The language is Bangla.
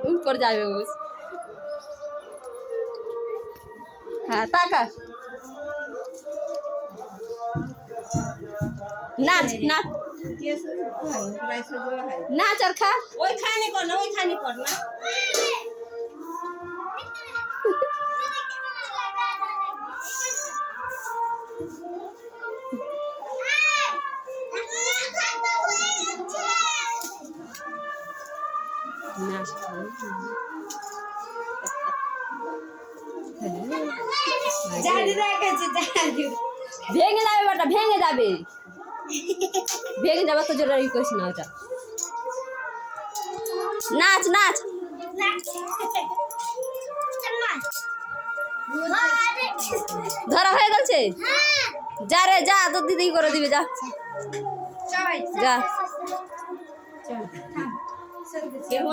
ऊपर जावे उस हाँ ताका नाच नाच नाच और खा ওই খানি কর না ওই খানি কর না नाच জানি রেখেছে জানি ভেঙে যাবে বাটা ভেঙে যাবে ভেঙে যাবে তো জোরে করিস না ওটা নাচ নাচ ধরা হয়ে গেছে যা রে যা তোর দিদি করে দিবে যা যা কেউ